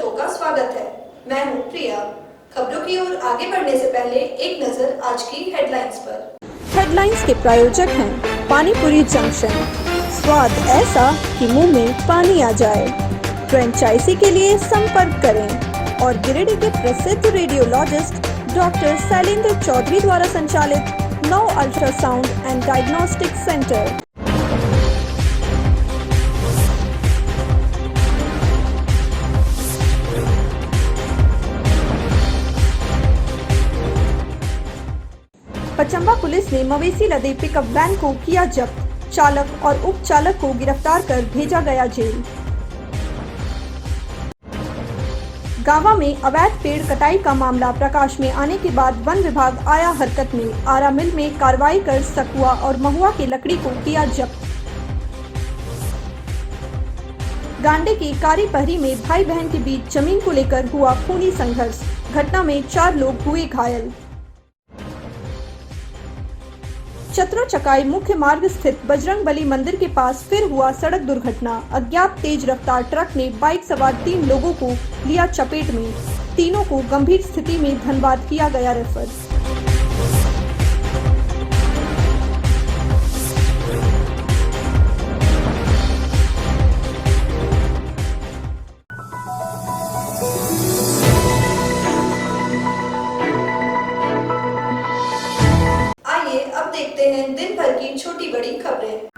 दर्शकों का स्वागत है। मैं हूं प्रिया। खबरों की ओर आगे बढ़ने से पहले एक नजर आज की हेडलाइंस पर। हेडलाइंस के प्रायोजक हैं पानीपुरी जंक्शन, स्वाद ऐसा कि मुंह में पानी आ जाए। फ्रेंचाइजी के लिए संपर्क करें। और गिरिडीह के प्रसिद्ध रेडियोलॉजिस्ट डॉक्टर शैलेंद्र चौधरी द्वारा संचालित 9 ultrasound and diagnostic centre. Pachamba police ने मवेशी लदे पिकअप वैन को किया जब्त। चालक और उप चालक को गिरफ्तार कर भेजा गया जेल। गावा में अवैध पेड़ कटाई का मामला प्रकाश में आने के बाद वन विभाग आया हरकत में। आरा मिल में कार्रवाई कर सकुआ और महुआ की लकड़ी को किया जब्त। गांडे की कारी पहरी में भाई बहन के बीच जमीन को लेकर हुआ खूनी संघर्ष। घटना में 4 लोग हुए घायल। चतरो चकाई मुख्य मार्ग स्थित बजरंगबली मंदिर के पास फिर हुआ सड़क दुर्घटना। अज्ञात तेज रफ्तार ट्रक ने बाइक सवार 3 लोगों को लिया चपेट में। तीनों को गंभीर स्थिति में धनबाद किया गया रेफर। अब देखते हैं दिन भर की छोटी बड़ी खबरें।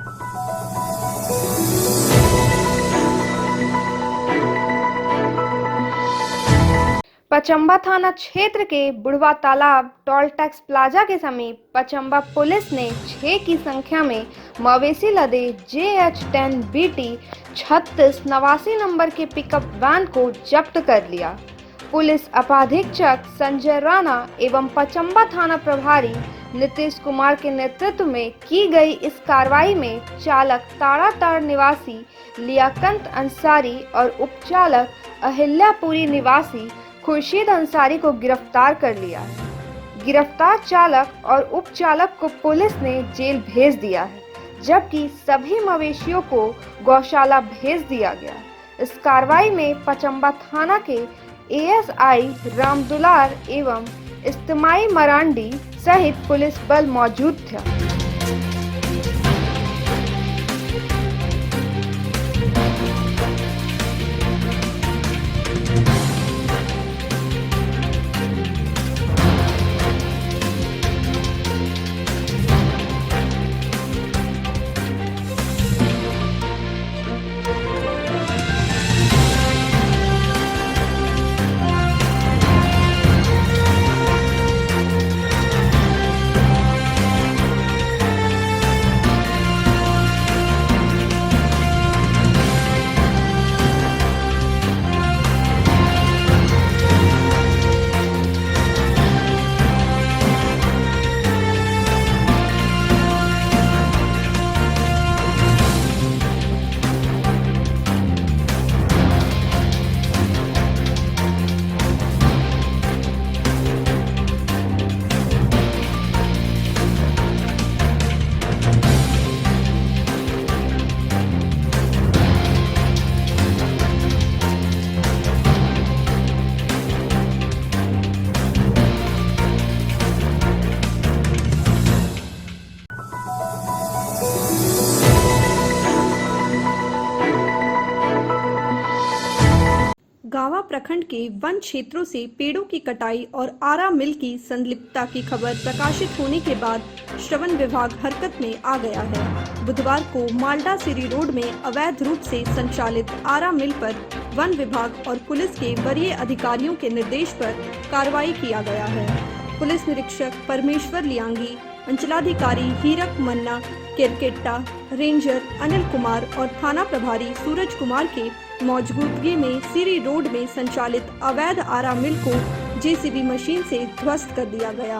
पचंबा थाना क्षेत्र के बुढ़वा तालाब टोल टैक्स प्लाजा के समीप पचंबा पुलिस ने 6 की संख्या में मवेशी लदे JH10 BT 36 89 नंबर के पिकअप वैन को जब्त कर लिया। पुलिस अपाधीक्षक संजय राणा एवं पचंबा थाना प्रभारी नीतीश कुमार के नेतृत्व में की गई इस कार्रवाई में चालक ताड़ाताड़ निवासी लियाकत अंसारी और उपचालक अहिल्यापुरी निवासी खुर्शीद अंसारी को गिरफ्तार कर लिया है। गिरफ्तार चालक और उपचालक को पुलिस ने जेल भेज दिया है, जबकि सभी मवेशियों को गौशाला भेज दिया गया। इस कार्रवाई में पचंबा थाना के ASI रामदुलार एवं इस्तेमाई मरांडी सहित पुलिस बल मौजूद था। गावा प्रखंड के वन क्षेत्रों से पेड़ों की कटाई और आरा मिल की संलिप्तता की खबर प्रकाशित होने के बाद श्रवण विभाग हरकत में आ गया है। बुधवार को मालडा सिरी रोड में अवैध रूप से संचालित आरा मिल पर वन विभाग और पुलिस के वरीय अधिकारियों के निर्देश पर कार्रवाई किया गया है। पुलिस निरीक्षक परमेश्वर लियांगी, अंचलाधिकारी हीरक मन्ना केरकेट्टा, रेंजर अनिल कुमार और थाना प्रभारी सूरज कुमार के मौजूदगी में सिरी रोड में संचालित अवैध आरा मिल को JCB मशीन से ध्वस्त कर दिया गया।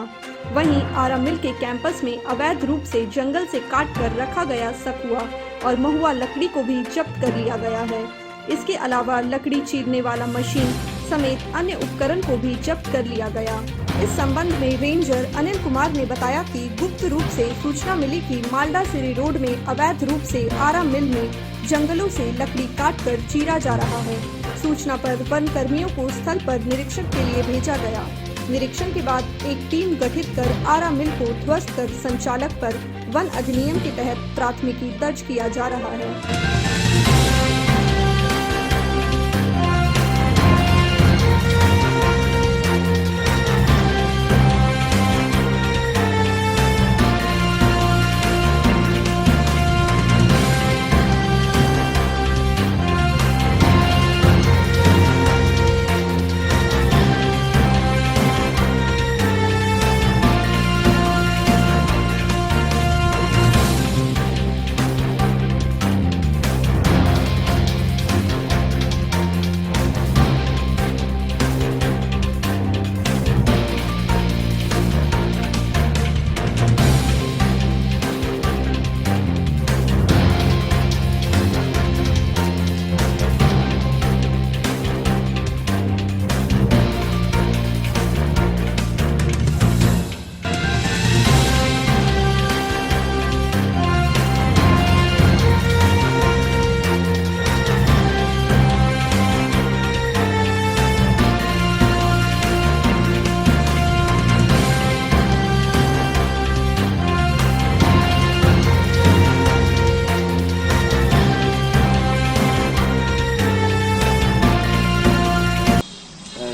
वहीं आरा मिल के कैंपस में अवैध रूप से जंगल से काट कर रखा गया सकुआ और महुआ लकड़ी को भी जब्त कर लिया गया है। इसके अलावा लकड़ी चीरने वाला मशीन समेत अन्य उपकरण को भी जब्त कर लिया गया। इस संबंध में रेंजर अनिल कुमार ने बताया कि गुप्त रूप से सूचना मिली कि मालडा सिरी रोड में अवैध रूप से आरा मिल में जंगलों से लकड़ी काटकर चीरा जा रहा है। सूचना पर वन कर्मियों को स्थल पर निरीक्षण के लिए भेजा गया। निरीक्षण के बाद एक टीम गठित कर आरा मिल को ध्वस्त कर संचालक पर वन अधिनियम के तहत प्राथमिकी दर्ज किया जा रहा है।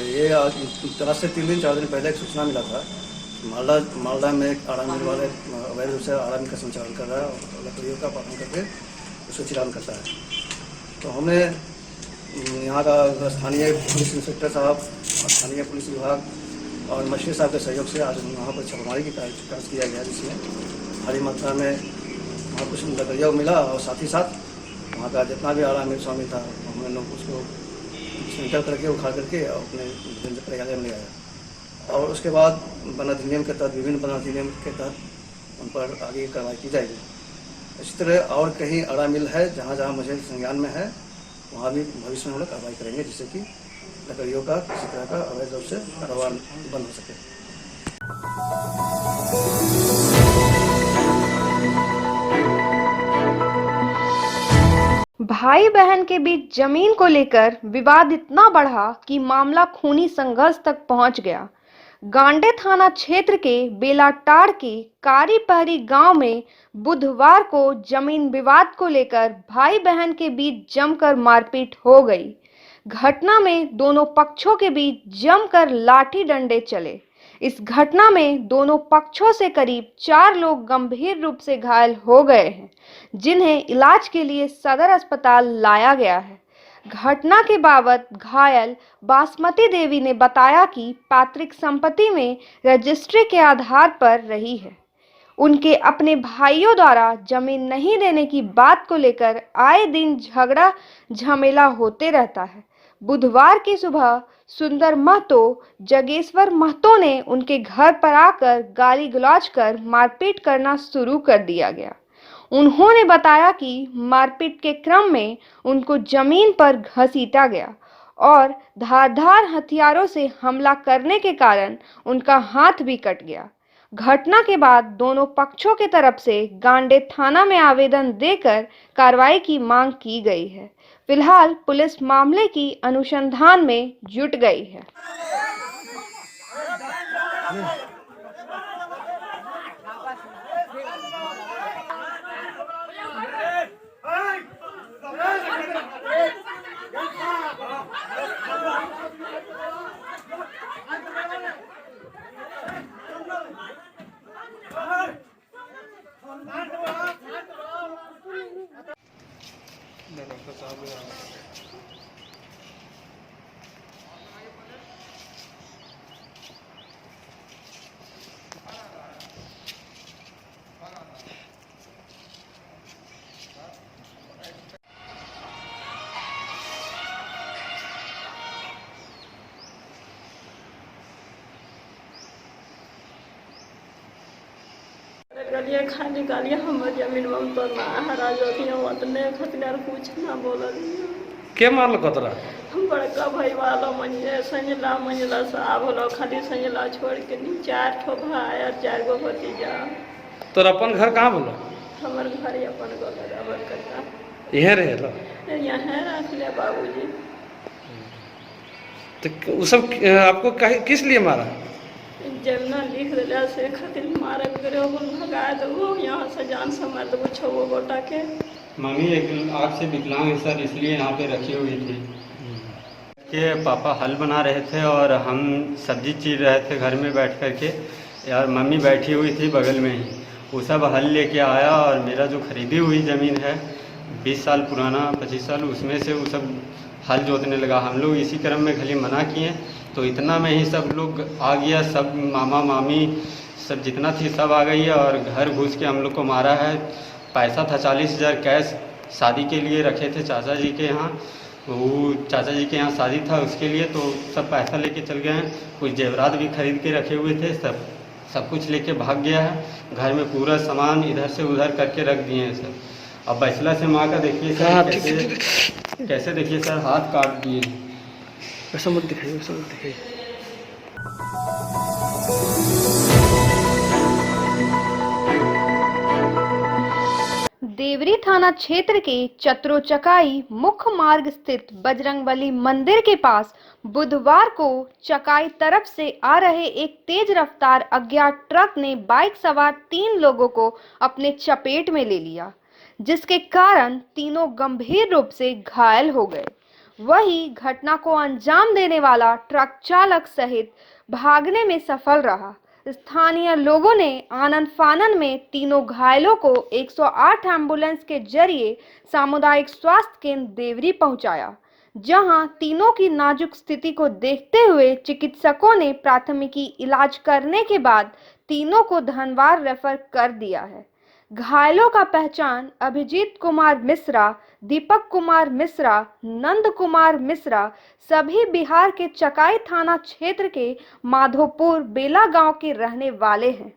ये आज से 3-4 दिन पहले एक सूचना मिला था। मालदा में एक आरा मिल वाले अवैध रूप से आरा मिल का संचालन कर रहा है और लकड़ियों का पालन करके उसको चिरान करता है। तो हमने यहाँ का स्थानीय पुलिस इंस्पेक्टर साहब और स्थानीय पुलिस विभाग और मजिस्ट्रेट साहब के सहयोग से आज वहाँ पर छापेमारी की कार्य किया गया, जिसमें भारी मात्रा में वहाँ कुछ लकड़ियाँ मिला और साथ ही साथ वहाँ का जितना भी आरा मिल शामिल था हमने लोग उसको निकल करके उखाड़ करके अपने प्रयालय में ले आया और उसके बाद वन अधिनियम के तहत विभिन्न वन अधिनियम के तहत उन पर आगे कार्रवाई की जाएगी। इसी तरह और कहीं आरा मिल है जहाँ जहाँ मुझे संज्ञान में है वहाँ भी भविष्य में हम लोग कार्रवाई करेंगे, जिससे कि लकड़ियों का किसी तरह का अवैध रूप से कारोबार बंद हो सके। भाई बहन के बीच जमीन को लेकर विवाद इतना बढ़ा कि मामला खूनी संघर्ष तक पहुंच गया। गांडे थाना क्षेत्र के बेलाटाड़ के कारी पहरी गांव में बुधवार को जमीन विवाद को लेकर भाई बहन के बीच जमकर मारपीट हो गई। घटना में दोनों पक्षों के बीच जमकर लाठी डंडे चले। इस घटना में दोनों पक्षों से करीब 4 लोग गंभीर रूप से घायल हो गए हैं, जिन्हें इलाज के लिए सदर अस्पताल लाया गया है। घटना के बाबत घायल बासमती देवी ने बताया कि पैतृक संपत्ति में रजिस्ट्री के आधार पर रही है। उनके अपने भाइयों द्वारा जमीन नहीं देने की बात को लेकर आए दिन झगड़ा झमेला होते रहता है। बुधवार की सुबह सुंदर महतो, जगेश्वर महतो ने उनके घर पर आकर गाली गलौज कर मारपीट करना शुरू कर दिया गया। उन्होंने बताया कि मारपीट के क्रम में उनको जमीन पर घसीटा गया और धारदार हथियारों से हमला करने के कारण उनका हाथ भी कट गया। घटना के बाद दोनों पक्षों के तरफ से गांडे थाना में आवेदन देकर कार्रवाई की मांग की गई है। फिलहाल पुलिस मामले की अनुसंधान में जुट गई है। गलिया खाली गालिया हमर जमीन में तो ना हरा जोतिया वतने खतनार कुछ ना बोलल के मारल कतरा हम बड़का भाई वाला मंजे संजला साहब होलो खाली संजला छोड़ के नी 4 ठो भाई और 4 गो भतीजा। तोर अपन घर कहाँ बोलो? हमर घर अपन गोलर अबर करता यहीं रहे लो यहाँ रख ले बाबूजी। तो वो सब आपको किस लिए मारा? जमुना लिख दिला से खातिर मारे गिरे बोल भगा दो यहाँ से जान से मार दो छो गोटा के। मम्मी एक आँख से विकलांग है सर, इसलिए यहाँ पे रखी हुई थी। के पापा हल बना रहे थे और हम सब्जी चीर रहे थे घर में बैठ कर के, यार मम्मी बैठी हुई थी बगल में ही, वो सब हल लेके आया और मेरा जो खरीदी हुई ज़मीन है 20 साल पुराना 25 साल, उसमें से वो सब हल जोतने लगा। हम लोग इसी क्रम में खाली मना किए तो इतना में ही सब लोग आ गया, सब मामा मामी सब जितना थी सब आ गई और घर घुस के हम लोग को मारा है। पैसा था 40,000 कैश, शादी के लिए रखे थे चाचा जी के यहाँ, वो चाचा जी के यहाँ शादी था उसके लिए, तो सब पैसा लेके चल गए हैं। कुछ जेवरात भी खरीद के रखे हुए थे, सब कुछ लेके भाग गया है। घर में पूरा सामान इधर से उधर करके रख दिए हैं सर। अब बैचला से माँ का देखिए सर, कैसे देखिए सर हाथ काट दिए। वैसा मत दिखाइए, वैसा मत दिखाइए। देवरी थाना क्षेत्र के चतरोचकाई मुख्य मार्ग स्थित बजरंगबली मंदिर के पास बुधवार को चकाई तरफ से आ रहे एक तेज रफ्तार अज्ञात ट्रक ने बाइक सवार 3 लोगों को अपने चपेट में ले लिया, जिसके कारण तीनों गंभीर रूप से घायल हो गए। वही घटना को अंजाम देने वाला ट्रक चालक सहित भागने में सफल रहा। स्थानीय लोगों ने आनन फानन में तीनों घायलों को 108 एम्बुलेंस के जरिए सामुदायिक स्वास्थ्य केंद्र देवरी पहुंचाया, जहां तीनों की नाजुक स्थिति को देखते हुए चिकित्सकों ने प्राथमिकी इलाज करने के बाद तीनों को धनवार रेफर कर दिया है। घायलों का पहचान अभिजीत कुमार मिश्रा, दीपक कुमार मिश्रा, नंद कुमार मिश्रा सभी बिहार के चकाई थाना क्षेत्र के माधोपुर बेला गांव के रहने वाले हैं।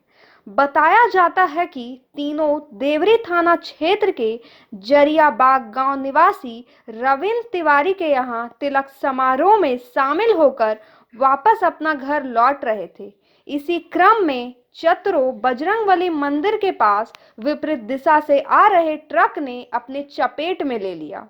बताया जाता है कि तीनों देवरी थाना क्षेत्र के जरियाबाग गांव निवासी रविंद्र तिवारी के यहां तिलक समारोह में शामिल होकर वापस अपना घर लौट रहे थे। इसी क्रम में चतरो बजरंगबली मंदिर के पास विपरीत दिशा से आ रहे ट्रक ने अपने चपेट में ले लिया।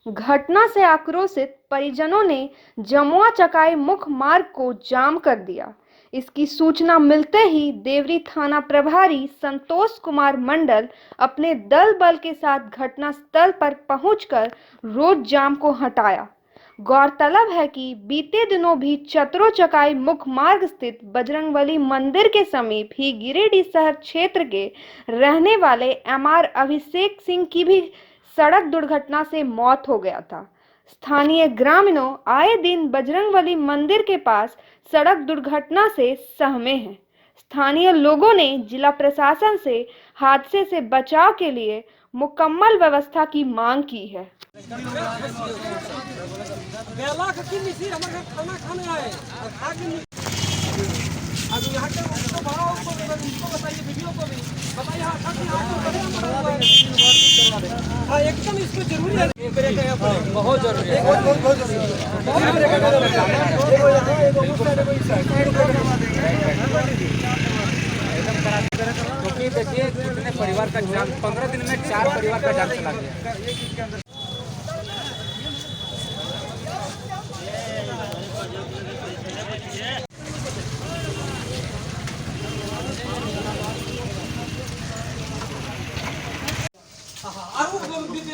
घटना से आक्रोशित परिजनों ने जमुआ चकाई मुख्य मार्ग को जाम कर दिया। इसकी सूचना मिलते ही देवरी थाना प्रभारी संतोष कुमार मंडल अपने दल बल के साथ घटना स्थल पर पहुंचकर रोड जाम को हटाया। गौरतलब है कि बीते दिनों भी चतरो चकाई मुख्य मार्ग स्थित बजरंगबली मंदिर के समीप ही गिरिडीह शहर क्षेत्र के रहने वाले एमआर अभिषेक सिंह की भी सड़क दुर्घटना से मौत हो गया था। स्थानीय ग्रामीणों आए दिन बजरंगबली मंदिर के पास सड़क दुर्घटना से सहमे हैं। स्थानीय लोगों ने जिला प्रशासन से हादसे से बचाव के लिए मुकम्मल व्यवस्था की मांग की है। एकदम इसको जरूरी है, बहुत जरूरी है, क्योंकि देखिए कितने परिवार का जान 15 दिन में 4 परिवार का जान चला गया।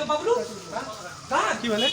बबलू कहाँ की बने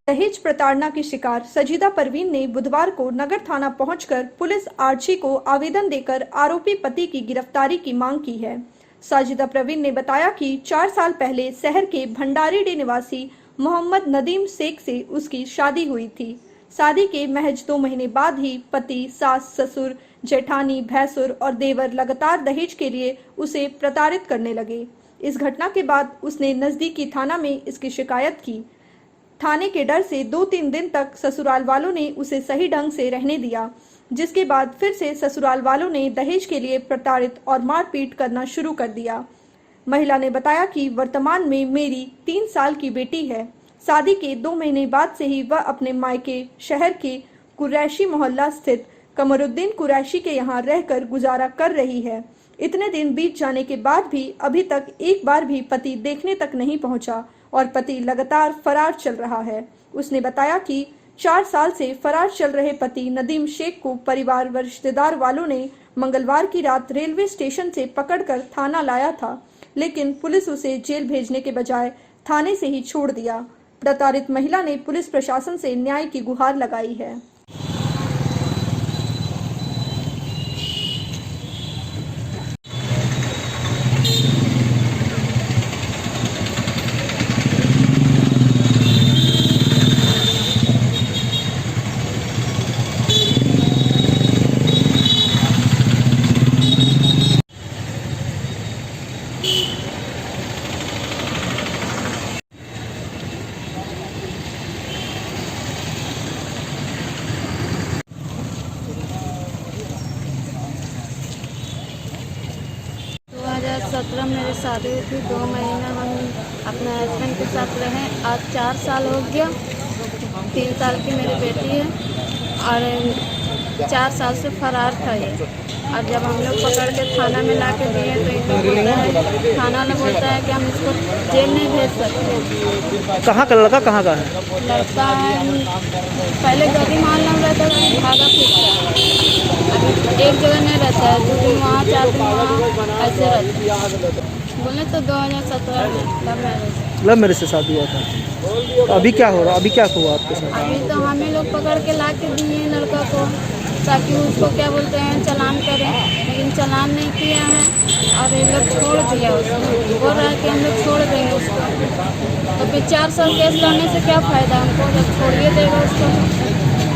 दहेज प्रताड़ना की शिकार सजीदा परवीन ने बुधवार को नगर थाना पहुंचकर पुलिस आरजी को आवेदन देकर आरोपी पति की गिरफ्तारी की मांग की है। साजिदा परवीन ने बताया कि 4 साल पहले शहर के भंडारीडीह निवासी मोहम्मद नदीम शेख से उसकी शादी हुई थी। शादी के महज 2 महीने बाद ही पति, सास, ससुर जेठानी, भैंसुर और देवर लगातार दहेज के लिए उसे प्रताड़ित करने लगे। इस घटना के बाद उसने नजदीकी थाना में इसकी शिकायत की। थाने के डर से 2-3 दिन तक ससुराल वालों ने उसे सही ढंग से रहने दिया, जिसके बाद फिर से ससुराल वालों ने दहेज के लिए प्रताड़ित और मारपीट करना शुरू कर दिया। महिला ने बताया कि वर्तमान में मेरी 3 साल की बेटी है। शादी के 2 महीने बाद से ही वह अपने मायके शहर के कुरैशी मोहल्ला स्थित कमरुद्दीन कुरैशी के यहाँ रहकर गुजारा कर रही है। इतने दिन बीत जाने के बाद भी अभी तक एक बार भी पति देखने तक नहीं पहुंचा और पति लगातार फरार चल रहा है। उसने बताया कि 4 साल से फरार चल रहे पति नदीम शेख को परिवार व रिश्तेदार वालों ने मंगलवार की रात रेलवे स्टेशन से पकड़कर थाना लाया था, लेकिन पुलिस उसे जेल भेजने के बजाय थाने से ही छोड़ दिया। प्रताड़ित महिला ने पुलिस प्रशासन से न्याय की गुहार लगाई है। 2017 मेरी शादी हुई थी। 2 महीना हम अपने हस्बैंड के साथ रहे। आज 4 साल हो गया। 3 साल की मेरी बेटी है और 4 साल से फरार था ये। और जब हम लोग पकड़ के थाना में ला के दिए तो ये लोग बोलता है, थाना वाला बोलता है कि हम इसको जेल नहीं भेज सकते। कहाँ का लड़का कहाँ का है? लड़का है पहले गली मोहल्ला में रहता था, भागा फिरता है। अभी एक जगह नहीं रहता है, 2 दिन वहाँ 4 दिन वहाँ ऐसे रहता है। बोले तो 2017 में लव मैरिज से शादी हुआ था। तो अभी क्या हो रहा, अभी क्या हुआ आपके साथ? अभी तो हमें लोग पकड़ के ला के दिए हैं लड़का को, ताकि उसको क्या बोलते हैं चालान करें, लेकिन चालान नहीं किया है और ये लोग छोड़ दिया उसको। बोल रहा है कि हम लोग छोड़ देंगे उसको। तो फिर 4 साल केस लड़ने से क्या फ़ायदा हमको, जब छोड़िए देगा उसको।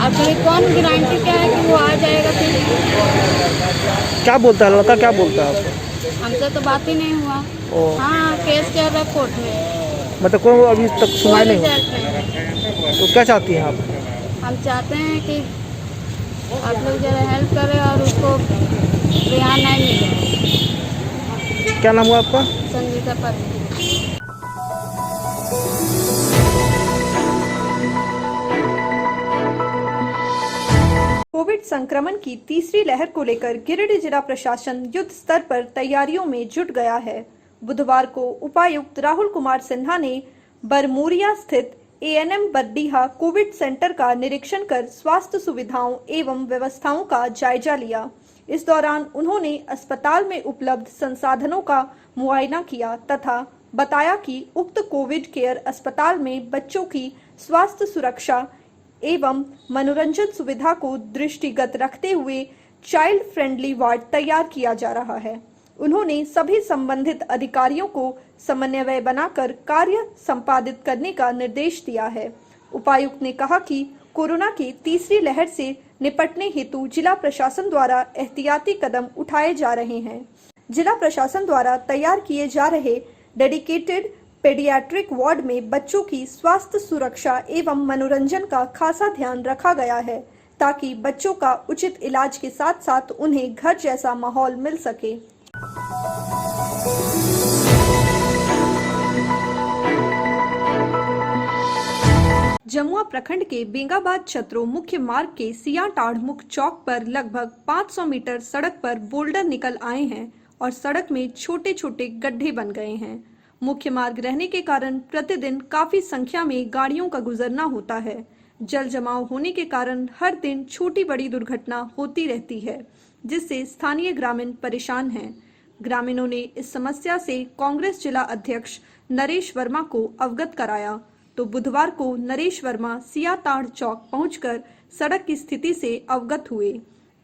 और फिर कौन गारंटी क्या है कि वो आ जाएगा? फिर क्या बोलता है लड़का, क्या बोलता है आपको? हमसे तो बात ही नहीं हुआ। हाँ, केस चल रहा है कोर्ट में, मतलब कोई अभी तक सुनाई नहीं हुआ। रिजल्ट नहीं। तो क्या चाहती हैं आप? हम चाहते हैं कि आप लोग जरा हेल्प करें और उसको रिहा नहीं मिले। क्या नाम हुआ आपका? संगीता पति। कोविड संक्रमण की तीसरी लहर को लेकर गिरिडीह जिला प्रशासन युद्ध स्तर पर तैयारियों में जुट गया है। बुधवार को उपायुक्त राहुल कुमार सिन्हा ने बरमूरिया स्थित एएनएम बरडीहा कोविड सेंटर का निरीक्षण कर स्वास्थ्य सुविधाओं एवं व्यवस्थाओं का जायजा लिया। इस दौरान उन्होंने अस्पताल में उपलब्ध संसाधनों का मुआयना किया तथा बताया कि उक्त कोविड केयर अस्पताल में बच्चों की स्वास्थ्य सुरक्षा एवं मनोरंजन सुविधा को दृष्टिगत रखते हुए चाइल्ड फ्रेंडली वार्ड तैयार किया जा रहा है। उन्होंने सभी संबंधित अधिकारियों को समन्वय बनाकर कार्य संपादित करने का निर्देश दिया है। उपायुक्त ने कहा कि कोरोना की तीसरी लहर से निपटने हेतु जिला प्रशासन द्वारा एहतियाती कदम उठाए जा रहे हैं। जिला प्रशासन द्वारा तैयार किए जा रहे डेडिकेटेड पेडियाट्रिक वार्ड में बच्चों की स्वास्थ्य सुरक्षा एवं मनोरंजन का खासा ध्यान रखा गया है, ताकि बच्चों का उचित इलाज के साथ साथ उन्हें घर जैसा माहौल मिल सके। जमुआ प्रखंड के बेंगाबाद छतरो मुख्य मार्ग के सियाटाड़ मुख्य चौक पर लगभग 500 मीटर सड़क पर बोल्डर निकल आए हैं और सड़क में छोटे छोटे गड्ढे बन गए हैं। मुख्य मार्ग रहने के कारण प्रतिदिन काफी संख्या में गाड़ियों का गुजरना होता है। जल जमाव होने के कारण हर दिन छोटी बड़ी दुर्घटना होती रहती है, जिससे स्थानीय ग्रामीण परेशान हैं। ग्रामीणों ने इस समस्या से कांग्रेस जिला अध्यक्ष नरेश वर्मा को अवगत कराया, तो बुधवार को नरेश वर्मा सियाटाड़ चौक पहुंचकर सड़क की स्थिति से अवगत हुए।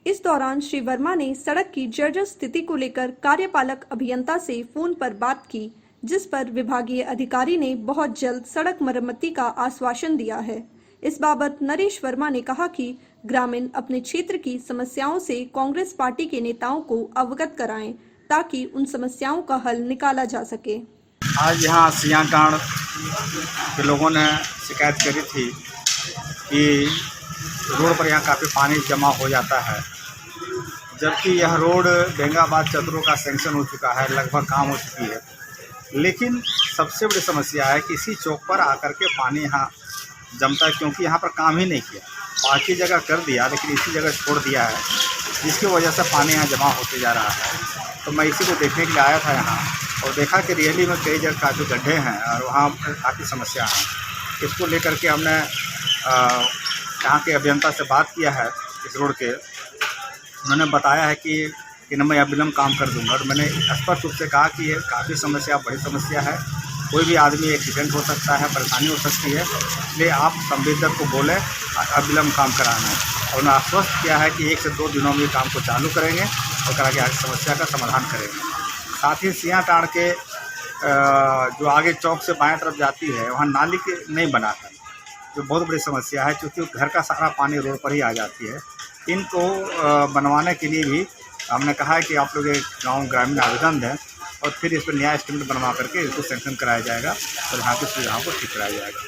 इस दौरान श्री वर्मा ने सड़क की जर्जर स्थिति को लेकर कार्यपालक अभियंता से फोन पर बात की, जिस पर विभागीय अधिकारी ने बहुत जल्द सड़क मरम्मति का आश्वासन दिया है। इस बाबत नरेश वर्मा ने कहा कि ग्रामीण अपने क्षेत्र की समस्याओं से कांग्रेस पार्टी के नेताओं को अवगत कराएं ताकि उन समस्याओं का हल निकाला जा सके। आज यहाँ सियाटांड़ के लोगों ने शिकायत करी थी कि रोड पर यहाँ काफ़ी पानी जमा हो जाता है, जबकि यह रोड बेंगाबाद चतुरों का सेंक्शन हो चुका है, लगभग काम हो चुकी है। लेकिन सबसे बड़ी समस्या है कि इसी चौक पर आकर के पानी यहाँ जमता है, क्योंकि यहाँ पर काम ही नहीं किया। बाकी जगह कर दिया लेकिन इसी जगह छोड़ दिया है, जिसकी वजह से पानी यहाँ जमा होते जा रहा है। तो मैं इसी को देखने के लिए आया था यहाँ और देखा कि रियली में कई जगह काफ़ी गड्ढे हैं और वहाँ काफ़ी समस्या है। इसको लेकर के हमने यहाँ के अभियंता से बात किया है इस रोड के। उन्होंने बताया है कि मैं अविलंब काम कर दूंगा। तो मैंने स्पष्ट रूप से कहा कि ये काफ़ी समस्या, बड़ी समस्या है, कोई भी आदमी एक्सीडेंट हो सकता है, परेशानी हो सकती है, इसलिए आप संवेदक को बोलें अविलंब काम कराना है। और उन्होंने आश्वस्त किया है कि 1 से 2 दिनों में काम को चालू करेंगे और करा के समस्या का समाधान करेंगे। साथ ही सियाटांड़ के जो आगे चौक से बाएं तरफ जाती है वहाँ नाली के नहीं बना है, जो बहुत बड़ी समस्या है, क्योंकि घर का सारा पानी रोड पर ही आ जाती है। इनको बनवाने के लिए भी हमने कहा है कि आप लोग एक गाँव ग्रामीण आवेदन दें और फिर इस पर नया एस्टिमेट बनवा करके इसको सैंक्शन कराया जाएगा और यहाँ की सुविधाओं को ठीक कराया जाएगा।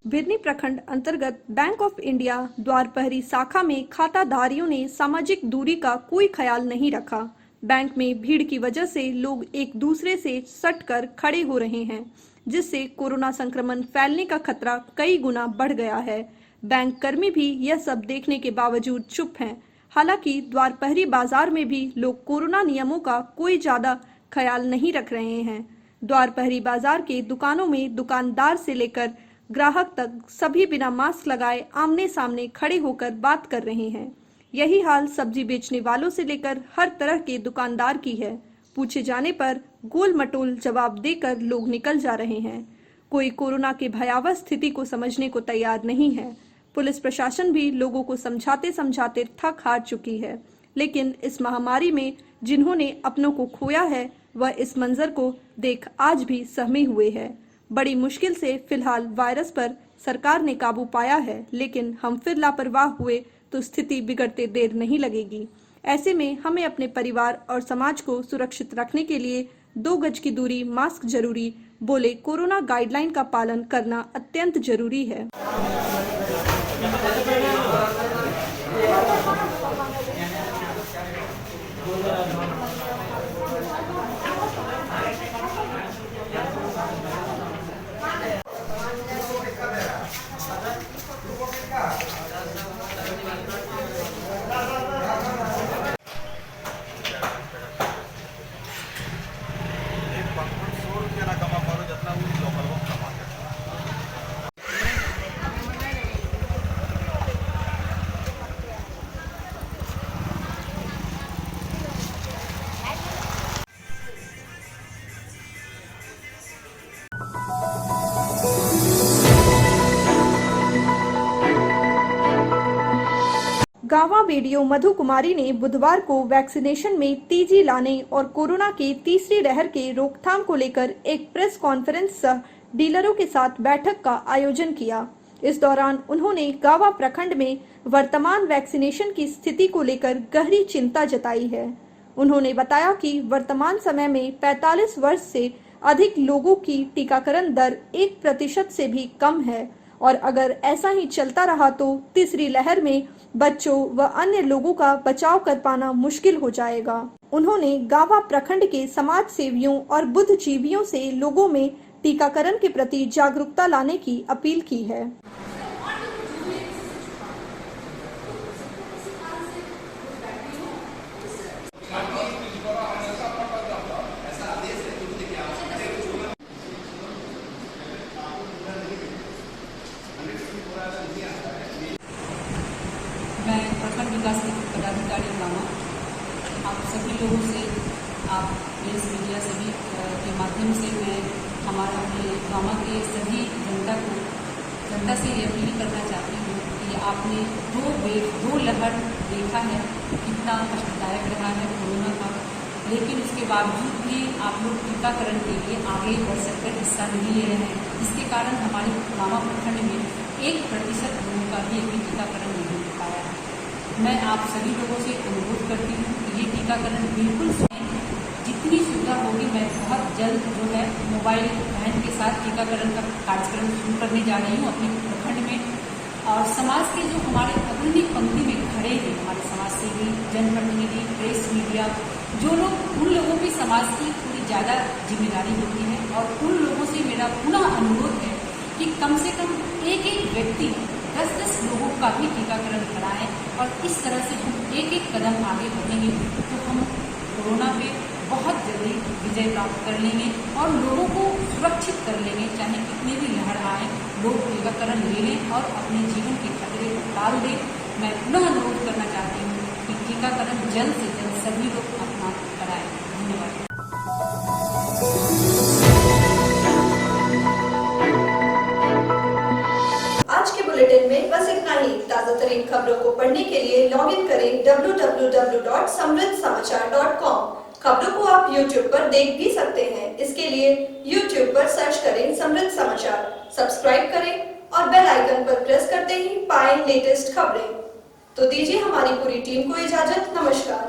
बिरनी प्रखंड अंतर्गत बैंक ऑफ इंडिया द्वारपहरी शाखा में खाताधारियों ने सामाजिक दूरी का कोई ख्याल नहीं रखा। बैंक में भीड़ की वजह से लोग एक दूसरे से सटकर खड़े हो रहे हैं, जिससे कोरोना संक्रमण फैलने का खतरा कई गुना बढ़ गया है। बैंक कर्मी भी यह सब देखने के बावजूद चुप हैं। हालांकि द्वारपहरी बाजार में भी लोग कोरोना नियमों का कोई ज्यादा ख्याल नहीं रख रहे हैं। द्वारपहरी बाजार के दुकानों में दुकानदार से लेकर ग्राहक तक सभी बिना मास्क लगाए आमने सामने खड़े होकर बात कर रहे हैं। यही हाल सब्जी बेचने वालों से लेकर हर तरह के दुकानदार की है। पूछे जाने पर गोल मटोल जवाब देकर लोग निकल जा रहे हैं। कोई कोरोना के भयावह स्थिति को समझने को तैयार नहीं है। पुलिस प्रशासन भी लोगों को समझाते समझाते थक हार चुकी है, लेकिन इस महामारी में जिन्होंने अपनों को खोया है वह इस मंजर को देख आज भी सहमे हुए है। बड़ी मुश्किल से फिलहाल वायरस पर सरकार ने काबू पाया है, लेकिन हम फिर लापरवाह हुए तो स्थिति बिगड़ते देर नहीं लगेगी। ऐसे में हमें अपने परिवार और समाज को सुरक्षित रखने के लिए 2 गज की दूरी, मास्क जरूरी, बोले कोरोना गाइडलाइन का पालन करना अत्यंत जरूरी है। गावा वीडियो मधु कुमारी ने बुधवार को वैक्सीनेशन में तेजी लाने और कोरोना के तीसरी लहर के रोकथाम को लेकर एक प्रेस कॉन्फ्रेंस सह डीलरों के साथ बैठक का आयोजन किया। इस दौरान उन्होंने गावा प्रखंड में वर्तमान वैक्सीनेशन की स्थिति को लेकर गहरी चिंता जताई है। उन्होंने बताया कि वर्तमान समय में 45 वर्ष से अधिक लोगों की टीकाकरण दर 1% से भी कम है और अगर ऐसा ही चलता रहा तो तीसरी लहर में बच्चों व अन्य लोगों का बचाव कर पाना मुश्किल हो जाएगा। उन्होंने गावा प्रखंड के समाज सेवियों और बुद्धिजीवियों से लोगों में टीकाकरण के प्रति जागरूकता लाने की अपील की है। मैं प्रखंड विकास पदाधिकारी गामा आप सभी लोगों से, आप प्रेस मीडिया सभी के माध्यम से मैं हमारे अपने गामा के सभी जनता से ये अपील करना चाहती हूँ कि आपने 2 लहर देखा है, कितना कष्टदायक रहा है कोरोना का। लेकिन उसके बावजूद भी आप लोग टीकाकरण के लिए आगे बढ़ सककर हिस्सा नहीं ले रहे हैं, जिसके कारण हमारे गुड़गांव प्रखंड में 1% लोगों का भी अभी टीकाकरण नहीं हो पाया है। मैं आप सभी लोगों से अनुरोध करती हूँ कि ये टीकाकरण बिल्कुल जितनी सुविधा होगी, मैं बहुत जल्द जो है मोबाइल वैन के साथ टीकाकरण का कार्यक्रम शुरू करने जा रही हूँ अपने प्रखंड में। और समाज के जो हमारे अग्रणी पंक्ति में खड़े हैं, हमारे समाज सेवी, जनप्रतिनिधि, प्रेस मीडिया, जो लोग, उन लोगों की समाज की थोड़ी ज़्यादा जिम्मेदारी होती है और उन लोगों से मेरा पुनः अनुरोध है कि कम से कम एक व्यक्ति 10-10 लोगों का भी टीकाकरण कराएं और इस तरह से हम एक कदम आगे बढ़ेंगे तो हम कोरोना पे बहुत जल्दी विजय प्राप्त कर लेंगे और लोगों को सुरक्षित कर लेंगे। चाहे कितनी भी लहर आए, लोग टीकाकरण ले लें और अपने जीवन के खतरे को टाल दें। मैं पुनः अनुरोध करना चाहती हूँ कि टीकाकरण जल्द से जल्द सभी लोग अपना कराएं। धन्यवाद। आज के बुलेटिन में बस इतना ही। ताजा तरीन खबरों को पढ़ने के लिए लॉग इन करें www.samriddhsamachar.com। खबरों को आप YouTube पर देख भी सकते हैं। इसके लिए YouTube पर सर्च करें समृद्ध समाचार, सब्सक्राइब करें और बेल आइकन पर प्रेस करते ही पाएं लेटेस्ट खबरें। तो दीजिए हमारी पूरी टीम को इजाजत। नमस्कार।